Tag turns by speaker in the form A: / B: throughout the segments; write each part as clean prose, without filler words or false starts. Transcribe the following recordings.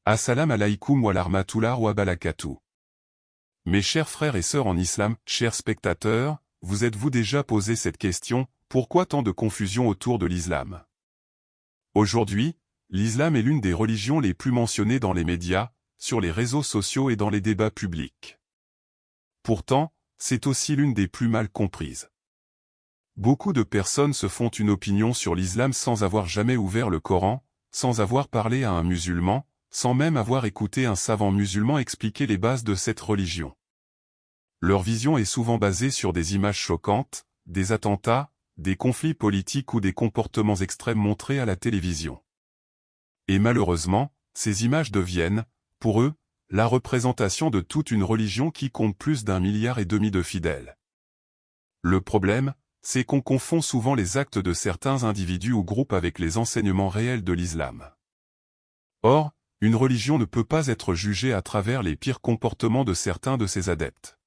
A: Assalamu alaikum wa rahmatullah wa barakatuh. Mes chers frères et sœurs en islam, chers spectateurs, vous êtes-vous déjà posé cette question, pourquoi tant de confusion autour de l'islam? Aujourd'hui, l'islam est l'une des religions les plus mentionnées dans les médias, sur les réseaux sociaux et dans les débats publics. Pourtant, c'est aussi l'une des plus mal comprises. Beaucoup de personnes se font une opinion sur l'islam sans avoir jamais ouvert le Coran, sans avoir parlé à un musulman, sans même avoir écouté un savant musulman expliquer les bases de cette religion. Leur vision est souvent basée sur des images choquantes, des attentats, des conflits politiques ou des comportements extrêmes montrés à la télévision. Et malheureusement, ces images deviennent, pour eux, la représentation de toute une religion qui compte plus d'1,5 milliard de fidèles. Le problème, c'est qu'on confond souvent les actes de certains individus ou groupes avec les enseignements réels de l'islam. Or, une religion ne peut pas être jugée à travers les pires comportements de certains de ses adeptes.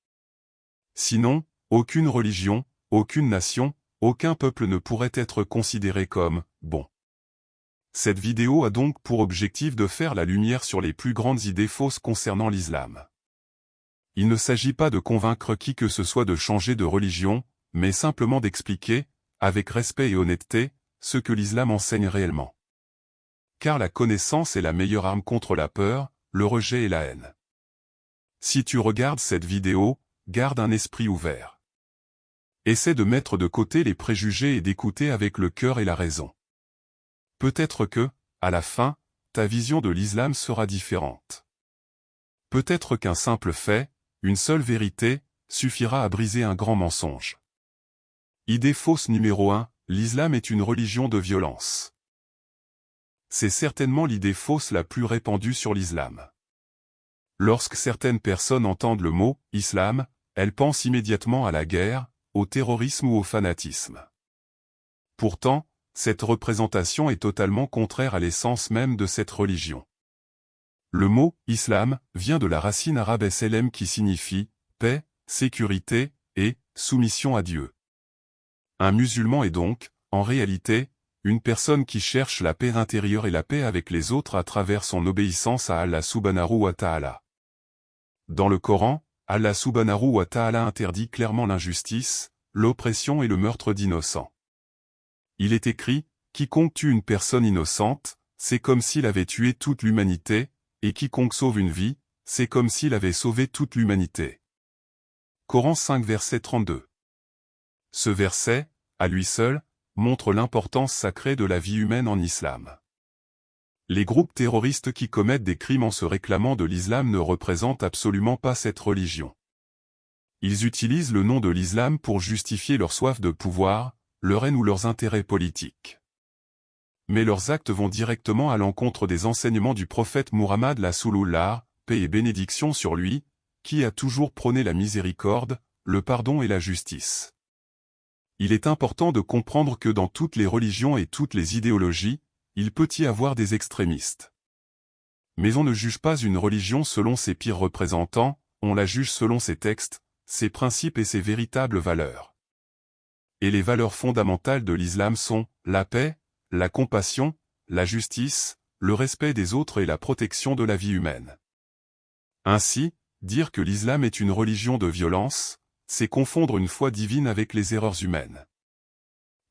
A: Sinon, aucune religion, aucune nation, aucun peuple ne pourrait être considéré comme « bon ». Cette vidéo a donc pour objectif de faire la lumière sur les plus grandes idées fausses concernant l'islam. Il ne s'agit pas de convaincre qui que ce soit de changer de religion, mais simplement d'expliquer, avec respect et honnêteté, ce que l'islam enseigne réellement. Car la connaissance est la meilleure arme contre la peur, le rejet et la haine. Si tu regardes cette vidéo, garde un esprit ouvert. Essaie de mettre de côté les préjugés et d'écouter avec le cœur et la raison. Peut-être que, à la fin, ta vision de l'islam sera différente. Peut-être qu'un simple fait, une seule vérité, suffira à briser un grand mensonge. Idée fausse numéro 1, l'islam est une religion de violence. C'est certainement l'idée fausse la plus répandue sur l'islam. Lorsque certaines personnes entendent le mot « islam », elles pensent immédiatement à la guerre, au terrorisme ou au fanatisme. Pourtant, cette représentation est totalement contraire à l'essence même de cette religion. Le mot « islam » vient de la racine arabe slm qui signifie « paix, sécurité » et « soumission à Dieu ». Un musulman est donc, en réalité, une personne qui cherche la paix intérieure et la paix avec les autres à travers son obéissance à Allah subhanahu wa ta'ala. Dans le Coran, Allah subhanahu wa ta'ala interdit clairement l'injustice, l'oppression et le meurtre d'innocents. Il est écrit, « Quiconque tue une personne innocente, c'est comme s'il avait tué toute l'humanité, et quiconque sauve une vie, c'est comme s'il avait sauvé toute l'humanité. » Coran 5 verset 32. Ce verset, à lui seul, montre l'importance sacrée de la vie humaine en islam. Les groupes terroristes qui commettent des crimes en se réclamant de l'islam ne représentent absolument pas cette religion. Ils utilisent le nom de l'islam pour justifier leur soif de pouvoir, leur haine ou leurs intérêts politiques. Mais leurs actes vont directement à l'encontre des enseignements du prophète Muhammad Rasulullah, paix et bénédiction sur lui, qui a toujours prôné la miséricorde, le pardon et la justice. Il est important de comprendre que dans toutes les religions et toutes les idéologies, il peut y avoir des extrémistes. Mais on ne juge pas une religion selon ses pires représentants, on la juge selon ses textes, ses principes et ses véritables valeurs. Et les valeurs fondamentales de l'islam sont la paix, la compassion, la justice, le respect des autres et la protection de la vie humaine. Ainsi, dire que l'islam est une religion de violence, c'est confondre une foi divine avec les erreurs humaines.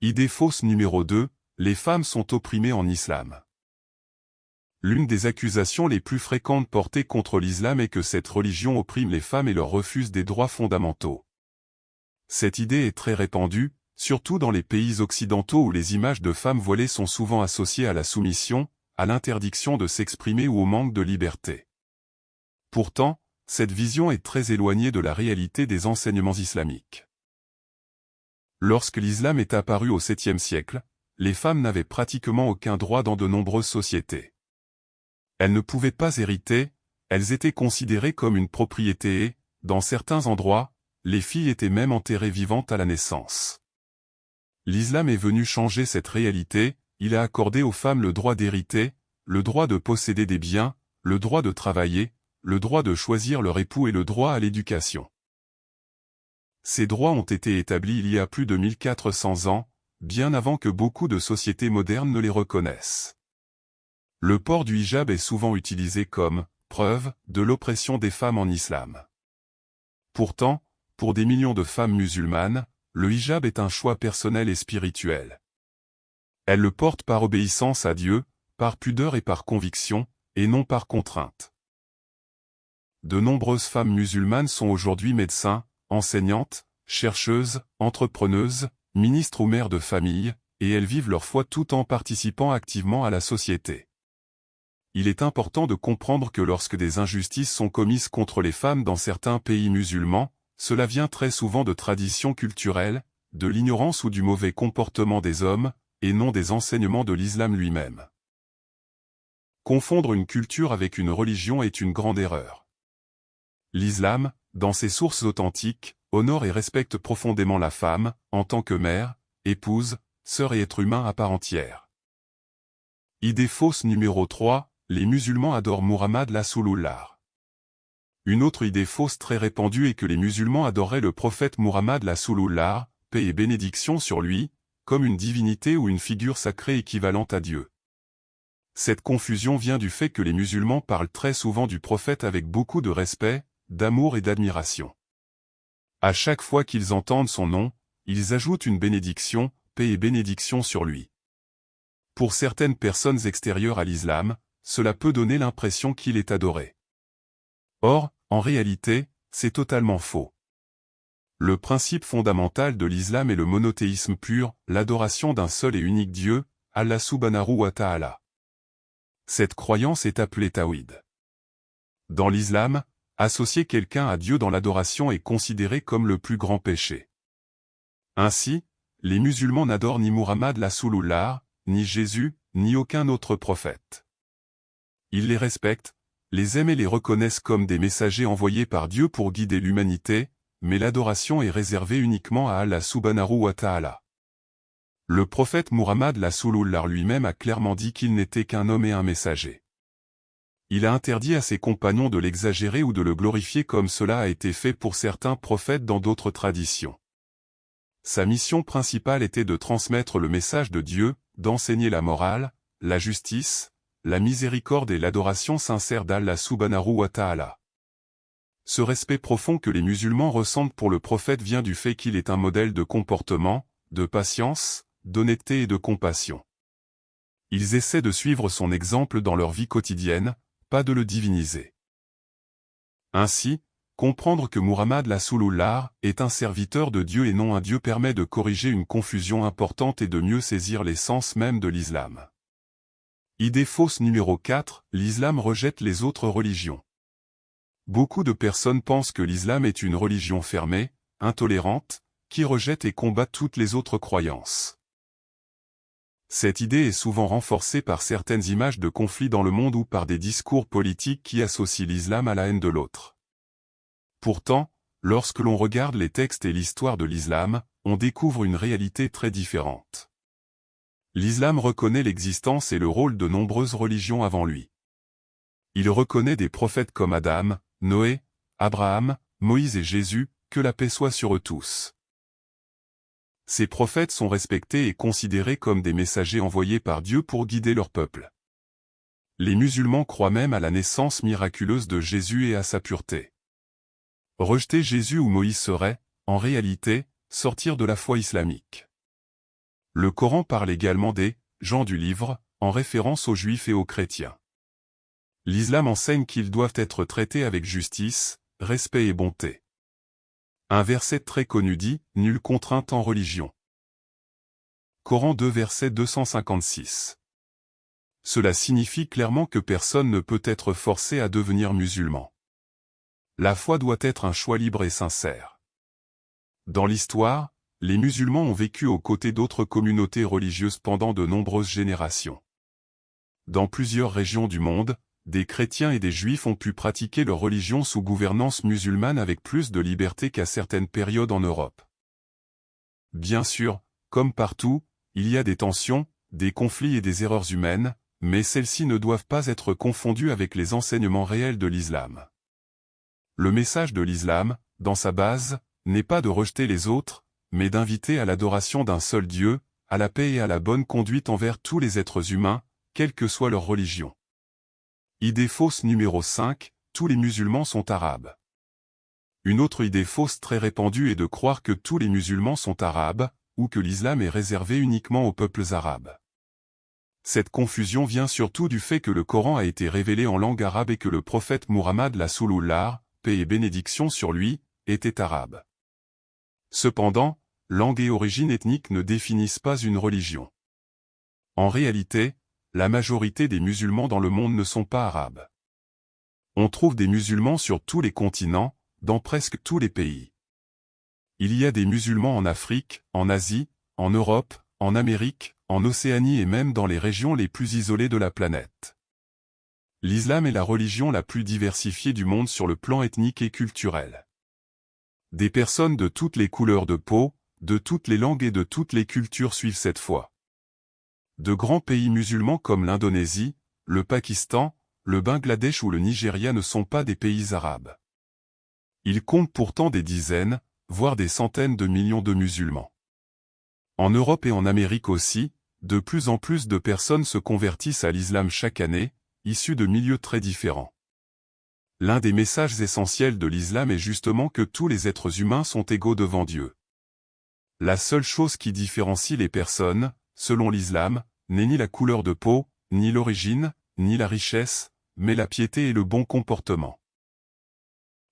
A: Idée fausse numéro 2, les femmes sont opprimées en islam. L'une des accusations les plus fréquentes portées contre l'islam est que cette religion opprime les femmes et leur refuse des droits fondamentaux. Cette idée est très répandue, surtout dans les pays occidentaux où les images de femmes voilées sont souvent associées à la soumission, à l'interdiction de s'exprimer ou au manque de liberté. Pourtant, cette vision est très éloignée de la réalité des enseignements islamiques. Lorsque l'islam est apparu au 7e siècle, les femmes n'avaient pratiquement aucun droit dans de nombreuses sociétés. Elles ne pouvaient pas hériter, elles étaient considérées comme une propriété et, dans certains endroits, les filles étaient même enterrées vivantes à la naissance. L'islam est venu changer cette réalité, il a accordé aux femmes le droit d'hériter, le droit de posséder des biens, le droit de travailler, le droit de choisir leur époux et le droit à l'éducation. Ces droits ont été établis il y a plus de 1400 ans, bien avant que beaucoup de sociétés modernes ne les reconnaissent. Le port du hijab est souvent utilisé comme preuve de l'oppression des femmes en islam. Pourtant, pour des millions de femmes musulmanes, le hijab est un choix personnel et spirituel. Elles le portent par obéissance à Dieu, par pudeur et par conviction, et non par contrainte. De nombreuses femmes musulmanes sont aujourd'hui médecins, enseignantes, chercheuses, entrepreneuses, ministres ou mères de famille, et elles vivent leur foi tout en participant activement à la société. Il est important de comprendre que lorsque des injustices sont commises contre les femmes dans certains pays musulmans, cela vient très souvent de traditions culturelles, de l'ignorance ou du mauvais comportement des hommes, et non des enseignements de l'islam lui-même. Confondre une culture avec une religion est une grande erreur. L'islam, dans ses sources authentiques, honore et respecte profondément la femme, en tant que mère, épouse, sœur et être humain à part entière. Idée fausse numéro 3, les musulmans adorent Muhammad Rasulullah. Une autre idée fausse très répandue est que les musulmans adoraient le prophète Muhammad Rasulullah, paix et bénédiction sur lui, comme une divinité ou une figure sacrée équivalente à Dieu. Cette confusion vient du fait que les musulmans parlent très souvent du prophète avec beaucoup de respect, d'amour et d'admiration. À chaque fois qu'ils entendent son nom, ils ajoutent une bénédiction, paix et bénédiction sur lui. Pour certaines personnes extérieures à l'islam, cela peut donner l'impression qu'il est adoré. Or, en réalité, c'est totalement faux. Le principe fondamental de l'islam est le monothéisme pur, l'adoration d'un seul et unique Dieu, Allah subhanahu wa ta'ala. Cette croyance est appelée tawhid. Dans l'islam, associer quelqu'un à Dieu dans l'adoration est considéré comme le plus grand péché. Ainsi, les musulmans n'adorent ni Muhammad Rasulullah, ni Jésus, ni aucun autre prophète. Ils les respectent, les aiment et les reconnaissent comme des messagers envoyés par Dieu pour guider l'humanité, mais l'adoration est réservée uniquement à Allah subhanahu wa ta'ala. Le prophète Muhammad Rasulullah lui-même a clairement dit qu'il n'était qu'un homme et un messager. Il a interdit à ses compagnons de l'exagérer ou de le glorifier comme cela a été fait pour certains prophètes dans d'autres traditions. Sa mission principale était de transmettre le message de Dieu, d'enseigner la morale, la justice, la miséricorde et l'adoration sincère d'Allah subhanahu wa ta'ala. Ce respect profond que les musulmans ressentent pour le prophète vient du fait qu'il est un modèle de comportement, de patience, d'honnêteté et de compassion. Ils essaient de suivre son exemple dans leur vie quotidienne, pas de le diviniser. Ainsi, comprendre que Muhammad Rasulullah est un serviteur de Dieu et non un Dieu permet de corriger une confusion importante et de mieux saisir l'essence même de l'islam. Idée fausse numéro 4, l'islam rejette les autres religions. Beaucoup de personnes pensent que l'islam est une religion fermée, intolérante, qui rejette et combat toutes les autres croyances. Cette idée est souvent renforcée par certaines images de conflits dans le monde ou par des discours politiques qui associent l'islam à la haine de l'autre. Pourtant, lorsque l'on regarde les textes et l'histoire de l'islam, on découvre une réalité très différente. L'islam reconnaît l'existence et le rôle de nombreuses religions avant lui. Il reconnaît des prophètes comme Adam, Noé, Abraham, Moïse et Jésus, que la paix soit sur eux tous. Ces prophètes sont respectés et considérés comme des messagers envoyés par Dieu pour guider leur peuple. Les musulmans croient même à la naissance miraculeuse de Jésus et à sa pureté. Rejeter Jésus ou Moïse serait, en réalité, sortir de la foi islamique. Le Coran parle également des « gens du livre », en référence aux juifs et aux chrétiens. L'islam enseigne qu'ils doivent être traités avec justice, respect et bonté. Un verset très connu dit « Nulle contrainte en religion ». Coran 2 verset 256. Cela signifie clairement que personne ne peut être forcé à devenir musulman. La foi doit être un choix libre et sincère. Dans l'histoire, les musulmans ont vécu aux côtés d'autres communautés religieuses pendant de nombreuses générations. Dans plusieurs régions du monde, des chrétiens et des juifs ont pu pratiquer leur religion sous gouvernance musulmane avec plus de liberté qu'à certaines périodes en Europe. Bien sûr, comme partout, il y a des tensions, des conflits et des erreurs humaines, mais celles-ci ne doivent pas être confondues avec les enseignements réels de l'islam. Le message de l'islam, dans sa base, n'est pas de rejeter les autres, mais d'inviter à l'adoration d'un seul Dieu, à la paix et à la bonne conduite envers tous les êtres humains, quelle que soit leur religion. Idée fausse numéro 5, tous les musulmans sont arabes. Une autre idée fausse très répandue est de croire que tous les musulmans sont arabes, ou que l'islam est réservé uniquement aux peuples arabes. Cette confusion vient surtout du fait que le Coran a été révélé en langue arabe et que le prophète Muhammad Rasulullah, paix et bénédiction sur lui, était arabe. Cependant, langue et origine ethnique ne définissent pas une religion. En réalité, la majorité des musulmans dans le monde ne sont pas arabes. On trouve des musulmans sur tous les continents, dans presque tous les pays. Il y a des musulmans en Afrique, en Asie, en Europe, en Amérique, en Océanie et même dans les régions les plus isolées de la planète. L'islam est la religion la plus diversifiée du monde sur le plan ethnique et culturel. Des personnes de toutes les couleurs de peau, de toutes les langues et de toutes les cultures suivent cette foi. De grands pays musulmans comme l'Indonésie, le Pakistan, le Bangladesh ou le Nigeria ne sont pas des pays arabes. Ils comptent pourtant des dizaines, voire des centaines de millions de musulmans. En Europe et en Amérique aussi, de plus en plus de personnes se convertissent à l'islam chaque année, issus de milieux très différents. L'un des messages essentiels de l'islam est justement que tous les êtres humains sont égaux devant Dieu. La seule chose qui différencie les personnes, selon l'islam, n'est ni la couleur de peau, ni l'origine, ni la richesse, mais la piété et le bon comportement.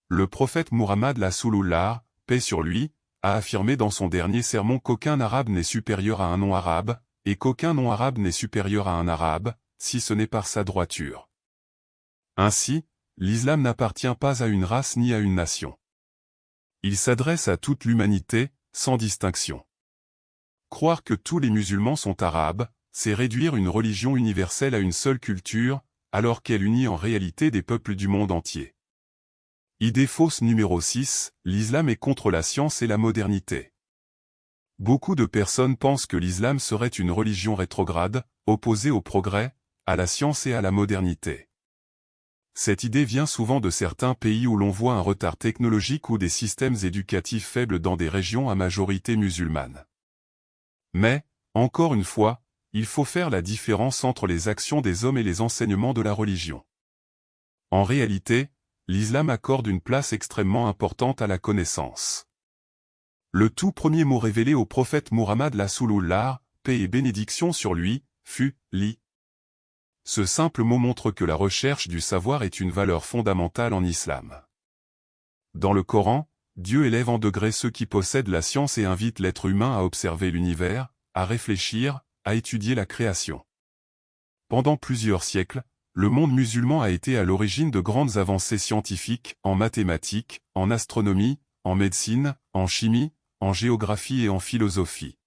A: Le prophète Muhammad Rasulullah, paix sur lui, a affirmé dans son dernier sermon qu'aucun arabe n'est supérieur à un non-arabe, et qu'aucun non-arabe n'est supérieur à un arabe, si ce n'est par sa droiture. Ainsi, l'islam n'appartient pas à une race ni à une nation. Il s'adresse à toute l'humanité, sans distinction. Croire que tous les musulmans sont arabes, c'est réduire une religion universelle à une seule culture, alors qu'elle unit en réalité des peuples du monde entier. Idée fausse numéro 6, l'islam est contre la science et la modernité. Beaucoup de personnes pensent que l'islam serait une religion rétrograde, opposée au progrès, à la science et à la modernité. Cette idée vient souvent de certains pays où l'on voit un retard technologique ou des systèmes éducatifs faibles dans des régions à majorité musulmane. Mais, encore une fois, il faut faire la différence entre les actions des hommes et les enseignements de la religion. En réalité, l'islam accorde une place extrêmement importante à la connaissance. Le tout premier mot révélé au prophète Muhammad Rasulullah, paix et bénédiction sur lui, fut « li ». Ce simple mot montre que la recherche du savoir est une valeur fondamentale en islam. Dans le Coran, Dieu élève en degrés ceux qui possèdent la science et invite l'être humain à observer l'univers, à réfléchir, à étudier la création. Pendant plusieurs siècles, le monde musulman a été à l'origine de grandes avancées scientifiques, en mathématiques, en astronomie, en médecine, en chimie, en géographie et en philosophie.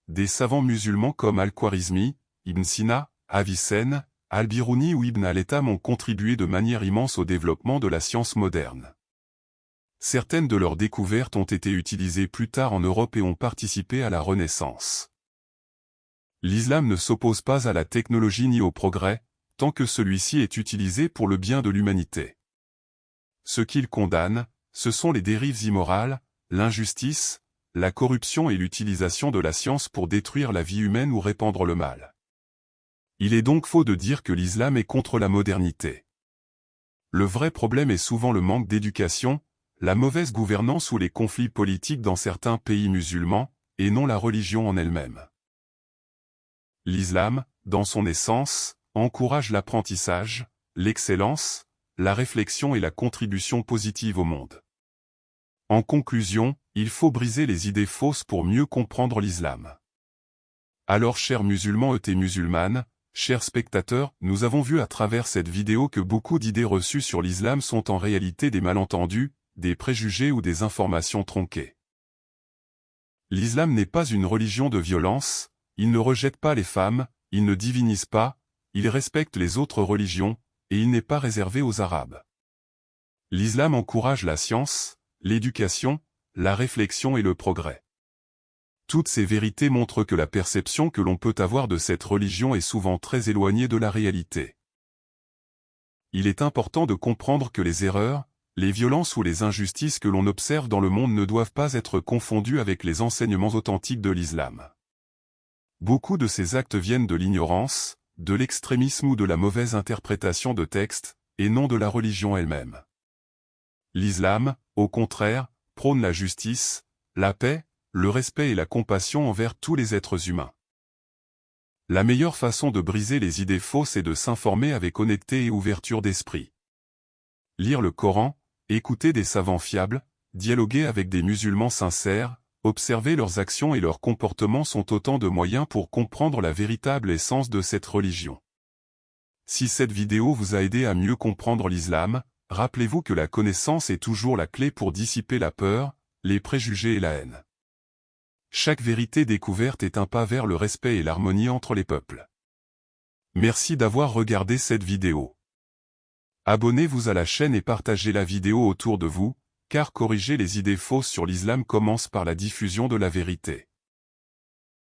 A: Des savants musulmans comme Al-Khwarizmi, Ibn Sina, Avicenne, Al-Biruni ou Ibn al-Haytham ont contribué de manière immense au développement de la science moderne. Certaines de leurs découvertes ont été utilisées plus tard en Europe et ont participé à la Renaissance. L'islam ne s'oppose pas à la technologie ni au progrès, tant que celui-ci est utilisé pour le bien de l'humanité. Ce qu'il condamne, ce sont les dérives immorales, l'injustice, la corruption et l'utilisation de la science pour détruire la vie humaine ou répandre le mal. Il est donc faux de dire que l'islam est contre la modernité. Le vrai problème est souvent le manque d'éducation, la mauvaise gouvernance ou les conflits politiques dans certains pays musulmans, et non la religion en elle-même. L'islam, dans son essence, encourage l'apprentissage, l'excellence, la réflexion et la contribution positive au monde. En conclusion, il faut briser les idées fausses pour mieux comprendre l'islam. Alors chers musulmans et musulmanes, chers spectateurs, nous avons vu à travers cette vidéo que beaucoup d'idées reçues sur l'islam sont en réalité des malentendus, des préjugés ou des informations tronquées. L'islam n'est pas une religion de violence, il ne rejette pas les femmes, il ne divinise pas, il respecte les autres religions, et il n'est pas réservé aux Arabes. L'islam encourage la science, l'éducation, la réflexion et le progrès. Toutes ces vérités montrent que la perception que l'on peut avoir de cette religion est souvent très éloignée de la réalité. Il est important de comprendre que les erreurs, les violences ou les injustices que l'on observe dans le monde ne doivent pas être confondues avec les enseignements authentiques de l'islam. Beaucoup de ces actes viennent de l'ignorance, de l'extrémisme ou de la mauvaise interprétation de textes, et non de la religion elle-même. L'islam, au contraire, prône la justice, la paix, le respect et la compassion envers tous les êtres humains. La meilleure façon de briser les idées fausses est de s'informer avec honnêteté et ouverture d'esprit. Lire le Coran, écouter des savants fiables, dialoguer avec des musulmans sincères, observer leurs actions et leurs comportements sont autant de moyens pour comprendre la véritable essence de cette religion. Si cette vidéo vous a aidé à mieux comprendre l'islam, rappelez-vous que la connaissance est toujours la clé pour dissiper la peur, les préjugés et la haine. Chaque vérité découverte est un pas vers le respect et l'harmonie entre les peuples. Merci d'avoir regardé cette vidéo. Abonnez-vous à la chaîne et partagez la vidéo autour de vous, car corriger les idées fausses sur l'islam commence par la diffusion de la vérité.